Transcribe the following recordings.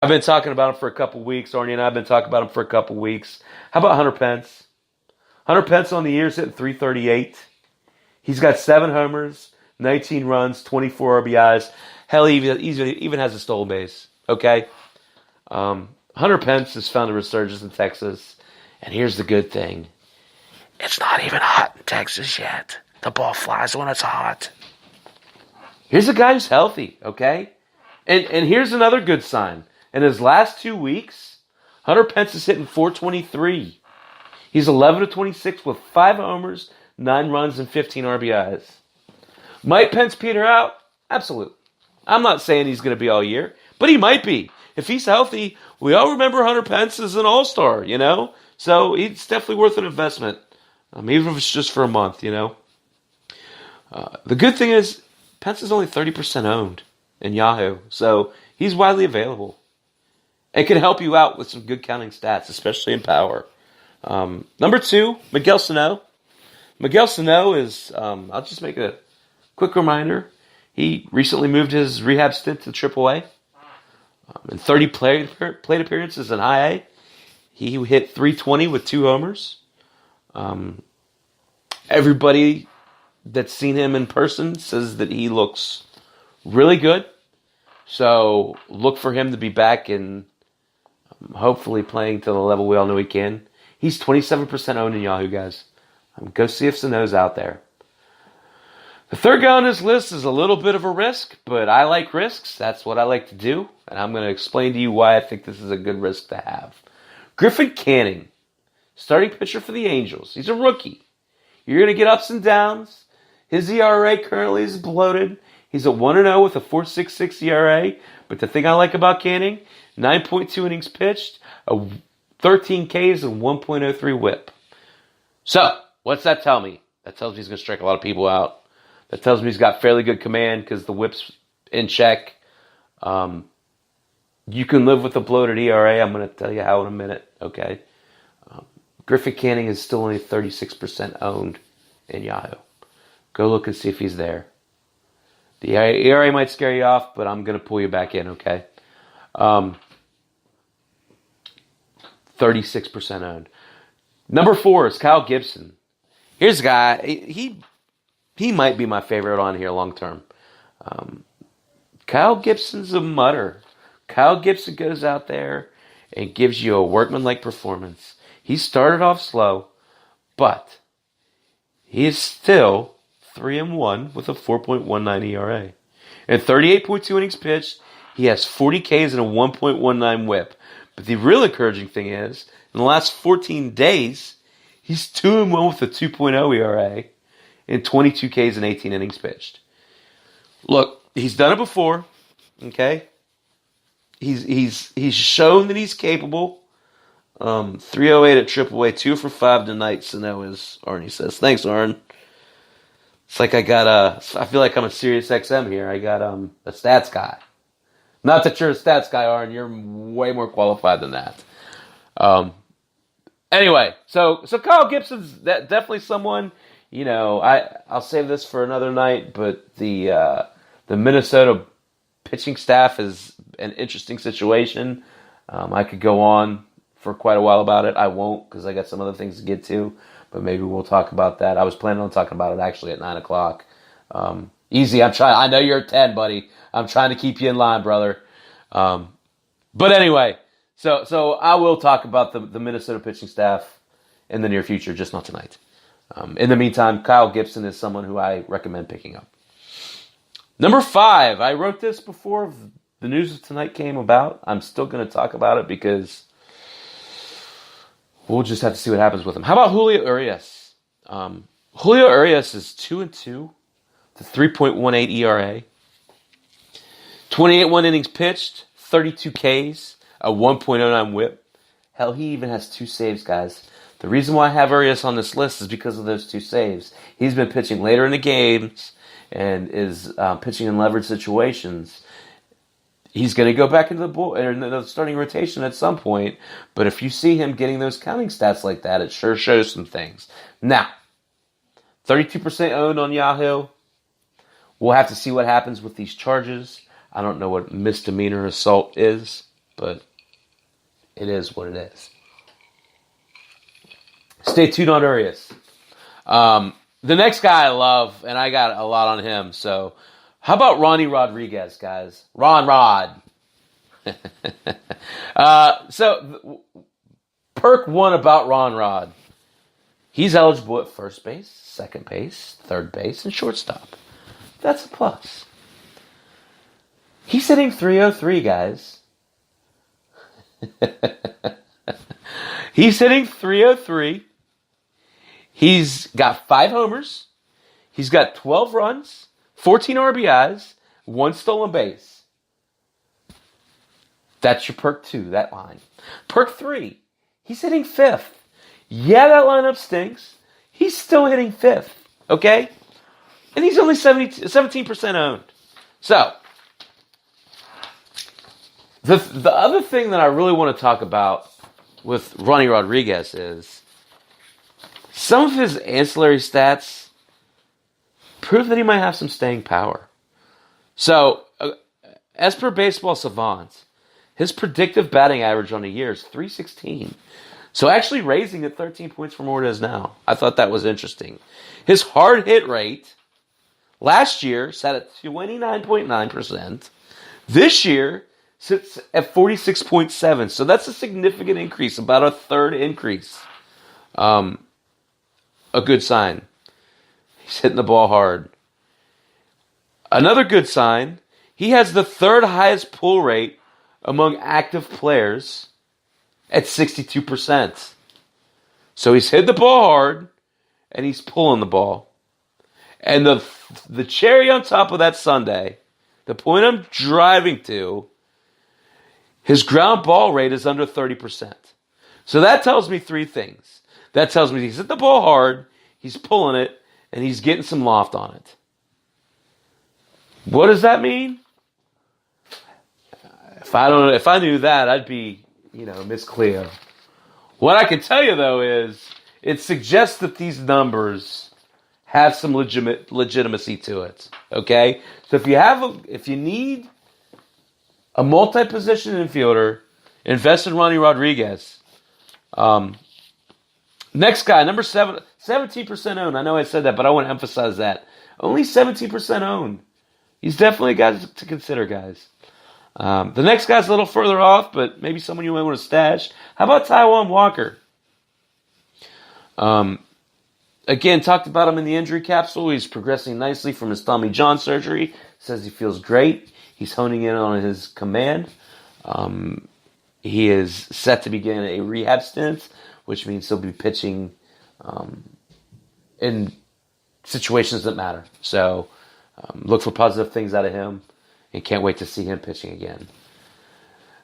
I've been talking about him for a couple weeks. Arnie and I have been talking about him for a couple weeks. How about Hunter Pence? Hunter Pence on the year's hitting 338. He's got 7 homers, 19 runs, 24 RBIs. Hell, he even has a stolen base. Okay? Hunter Pence has found a resurgence in Texas. And here's the good thing. It's not even hot in Texas yet. The ball flies when it's hot. Here's a guy who's healthy, okay? And here's another good sign. In his last 2 weeks, Hunter Pence is hitting 423. He's 11 to 26 with 5 homers, 9 runs, and 15 RBIs. Might Pence peter out? Absolutely. I'm not saying he's going to be all year, but he might be. If he's healthy, we all remember Hunter Pence as an all-star, you know? So it's definitely worth an investment, even if it's just for a month, you know? The good thing is, Pence is only 30% owned in Yahoo, so he's widely available. And can help you out with some good counting stats, especially in power. Number 2, Miguel Sano. Miguel Sano is, I'll just make a quick reminder, he recently moved his rehab stint to AAA. In 30 plate appearances in high A, he hit 320 with 2 homers. Everybody that's seen him in person says that he looks really good. So look for him to be back and hopefully playing to the level we all know he can. He's 27% owned in Yahoo, guys. Go see if Sano's out there. The third guy on this list is a little bit of a risk, but I like risks. That's what I like to do. And I'm going to explain to you why I think this is a good risk to have. Griffin Canning, starting pitcher for the Angels. He's a rookie. You're going to get ups and downs. His ERA currently is bloated. He's at 1-0 with a 4.66 ERA. But the thing I like about Canning, 9.2 innings pitched, 13 Ks, and 1.03 whip. So, what's that tell me? That tells me he's going to strike a lot of people out. That tells me he's got fairly good command because the whip's in check. You can live with a bloated ERA. I'm going to tell you how in a minute, okay? Griffin Canning is still only 36% owned in Yahoo. Go look and see if he's there. The ERA might scare you off, but I'm going to pull you back in, okay? 36% owned. Number 4 is Kyle Gibson. Here's a guy, he might be my favorite on here long term. Kyle Gibson's a mutter. Kyle Gibson goes out there and gives you a workmanlike performance. He started off slow, but he is still 3-1 with a 4.19 ERA. In 38.2 innings pitched, he has 40 Ks and a 1.19 whip. But the real encouraging thing is, in the last 14 days, he's 2-1 with a 2.0 ERA and 22 Ks and 18 innings pitched. Look, he's done it before, okay? He's shown that he's capable. 308 at AAA, 2 for 5 tonight. So now is Arnie says, "Thanks, Arn." It's like I feel like I'm a Sirius XM here. I got a stats guy. Not that you're a stats guy, Arn. You're way more qualified than that. Anyway, so Kyle Gibson's definitely someone. You know, I'll save this for another night, but the Minnesota pitching staff is an interesting situation. I could go on for quite a while about it. I won't because I got some other things to get to, but maybe we'll talk about that. I was planning on talking about it actually at 9 o'clock. Easy, I'm trying. I know you're at 10, buddy. I'm trying to keep you in line, brother. But anyway, so I will talk about the Minnesota pitching staff in the near future, just not tonight. In the meantime, Kyle Gibson is someone who I recommend picking up. Number 5, I wrote this before the news of tonight came about. I'm still going to talk about it because we'll just have to see what happens with him. How about Julio Urias? Julio Urias is 2-2, the 3.18 ERA, 28 innings pitched, 32 Ks, a 1.09 whip. Hell, he even has 2 saves, guys. The reason why I have Urias on this list is because of those 2 saves. He's been pitching later in the games and is pitching in leverage situations. He's going to go back into the starting rotation at some point, but if you see him getting those counting stats like that, it sure shows some things. Now, 32% owned on Yahoo. We'll have to see what happens with these charges. I don't know what misdemeanor assault is, but it is what it is. Stay tuned on Urias. The next guy I love, and I got a lot on him, so how about Ronnie Rodriguez, guys? Ron Rod. Perk one about Ron Rod. He's eligible at first base, second base, third base, and shortstop. That's a plus. He's hitting .303, guys. He's hitting .303. He's got 5 homers. He's got 12 runs, 14 RBIs, 1 stolen base. That's your perk 2, that line. Perk 3, he's hitting 5th. Yeah, that lineup stinks. He's still hitting 5th, okay? And he's only 17% owned. So, the other thing that I really want to talk about with Ronnie Rodriguez is some of his ancillary stats prove that he might have some staying power. So, as per Baseball Savant, his predictive batting average on the year is .316. So actually raising it 13 points from where it is now. I thought that was interesting. His hard hit rate last year sat at 29.9%. This year sits at 46.7%. So that's a significant increase, about a third increase. A good sign. He's hitting the ball hard. Another good sign, he has the third highest pull rate among active players at 62%. So he's hit the ball hard, and he's pulling the ball. And the cherry on top of that sundae, the point I'm driving to, his ground ball rate is under 30%. So that tells me 3 things. That tells me he's hit the ball hard, he's pulling it, and he's getting some loft on it. What does that mean? If I knew that, I'd be, Miss Cleo. What I can tell you though is it suggests that these numbers have some legitimacy to it. Okay, so if you need a multi-position infielder, invest in Ronnie Rodriguez. Next guy, number 7, 17% owned. I know I said that, but I want to emphasize that only 17% owned. He's definitely a guy to consider, guys. The next guy's a little further off, but maybe someone you might want to stash. How about Taijuan Walker? Again, talked about him in the injury capsule. He's progressing nicely from his Tommy John surgery. Says he feels great. He's honing in on his command. He is set to begin a rehab stint, which means he'll be pitching in situations that matter. So look for positive things out of him. And can't wait to see him pitching again.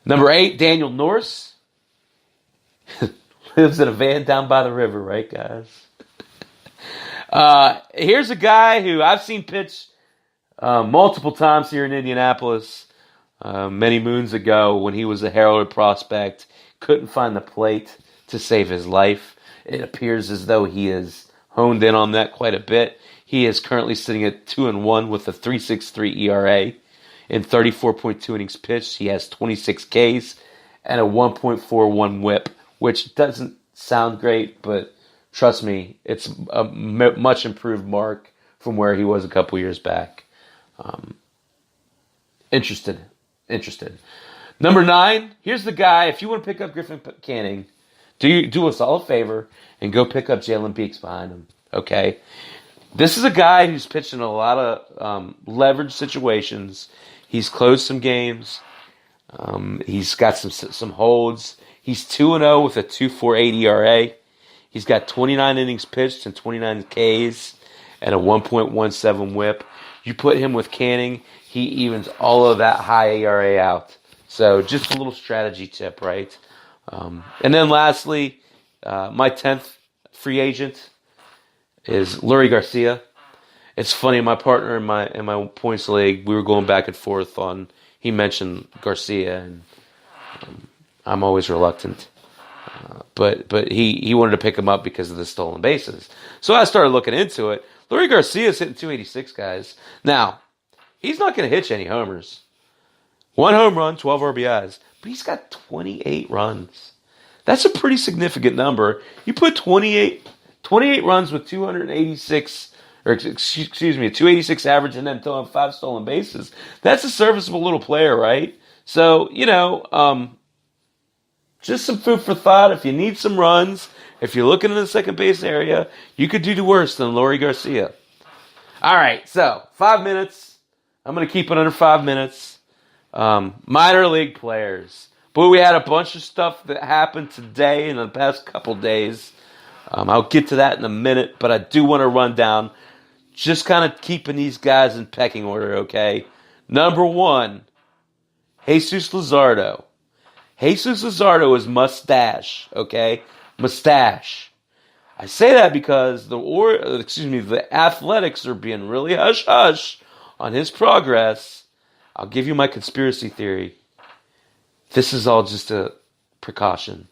Number 8, Daniel Norris. Lives in a van down by the river, right, guys? Here's a guy who I've seen pitch multiple times here in Indianapolis many moons ago when he was a heralded prospect. Couldn't find the plate to save his life. It appears as though he has honed in on that quite a bit. He is currently sitting at 2-1 with a 3.63 ERA. In 34.2 innings pitched, he has 26 Ks and a 1.41 whip, which doesn't sound great, but trust me, it's a much improved mark from where he was a couple years back. Interested. Number 9, here's the guy. If you want to pick up Griffin Canning, do us all a favor and go pick up Jalen Beeks behind him, okay? This is a guy who's pitched in a lot of leverage situations. He's closed some games. He's got some holds. He's 2-0 with a 2.48 ERA. He's got 29 innings pitched and 29 Ks and a 1.17 whip. You put him with Canning, he evens all of that high ERA out. So just a little strategy tip, right? And then lastly, my 10th free agent is Lurie Garcia. It's funny, my partner in my points league, we were going back and forth on, he mentioned Garcia, and I'm always reluctant. But he wanted to pick him up because of the stolen bases. So I started looking into it. Lurie Garcia's hitting 286, guys. Now, he's not going to hit you any homers. 1 home run, 12 RBIs. but he's got 28 runs. That's a pretty significant number. You put 28 runs with 286, or excuse me, 286 average and then throwing 5 stolen bases. That's a serviceable little player, right? So, just some food for thought. If you need some runs, if you're looking in the second base area, you could do worse than Lori Garcia. All right, so 5 minutes. I'm going to keep it under 5 minutes. Minor league players. Boy, we had a bunch of stuff that happened today and in the past couple days. I'll get to that in a minute, but I do want to run down just kind of keeping these guys in pecking order, okay? Number 1, Jesus Luzardo. Jesus Luzardo is mustache, okay? Mustache. I say that because the Athletics are being really hush-hush on his progress. I'll give you my conspiracy theory. This is all just a precaution.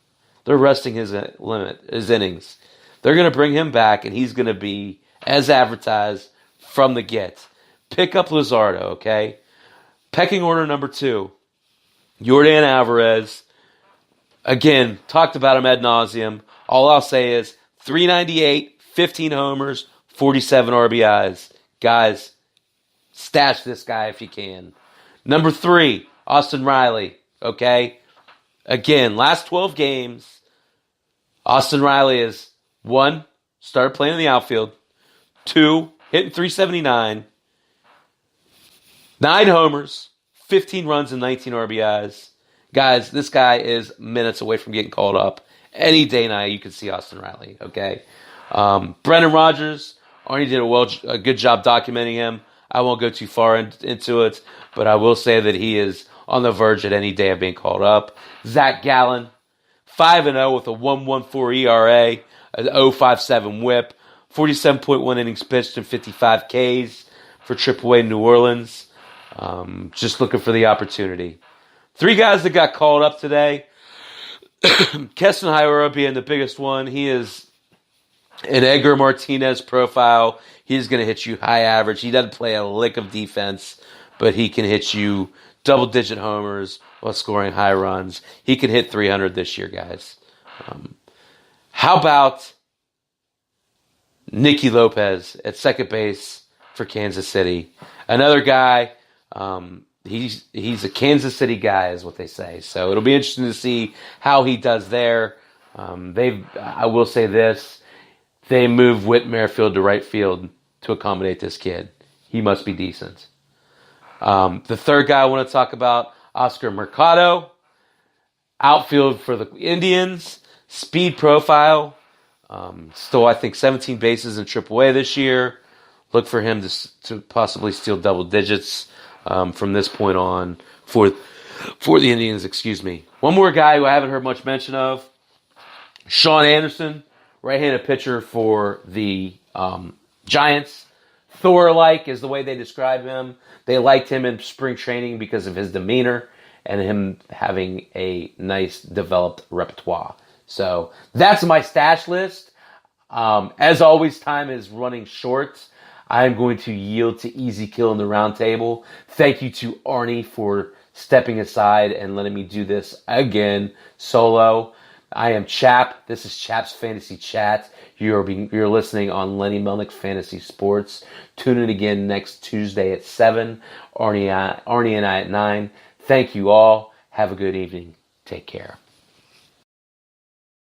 They're resting his innings. They're going to bring him back, and he's going to be, as advertised, from the get. Pick up Luzardo, okay? Pecking order number 2. Yordan Alvarez. Again, talked about him ad nauseum. All I'll say is 398, 15 homers, 47 RBIs. Guys, stash this guy if you can. Number 3, Austin Riley. Okay? Again, last 12 games, Austin Riley is 1, started playing in the outfield. 2, hitting 379. 9 homers, 15 runs and 19 RBIs. Guys, this guy is minutes away from getting called up. Any day now you can see Austin Riley, okay? Brendan Rodgers, Arnie did a good job documenting him. I won't go too far into it, but I will say that he is on the verge at any day of being called up. Zach Gallen, 5-0 with a 1.14 ERA, an 0.57 whip, 47.1 innings pitched and 55 Ks for AAA New Orleans. Just looking for the opportunity. 3 guys that got called up today. Keston Hiura being the biggest one. He is an Edgar Martinez profile. He's going to hit you high average. He doesn't play a lick of defense, but he can hit you double-digit homers while scoring high runs. He can hit 300 this year, guys. How about Nicky Lopez at second base for Kansas City? Another guy, he's a Kansas City guy, is what they say. So it'll be interesting to see how he does there. I will say this. They moved Whit Merrifield to right field to accommodate this kid. He must be decent. The third guy I want to talk about, Oscar Mercado, outfield for the Indians, speed profile, stole I think 17 bases in AAA this year. Look for him to possibly steal double digits from this point on for the Indians. Excuse me. One more guy who I haven't heard much mention of, Sean Anderson, right-handed pitcher for the Giants. Thor-like is the way they describe him. They liked him in spring training because of his demeanor and him having a nice developed repertoire. So that's my stash list. As always, time is running short. I'm going to yield to Easy Kill in the round table. Thank you to Arnie for stepping aside and letting me do this again solo. I am Chap. This is Chap's Fantasy Chat. You're listening on Lenny Melnick Fantasy Sports. Tune in again next Tuesday at 7. Arnie and I at 9. Thank you all. Have a good evening. Take care.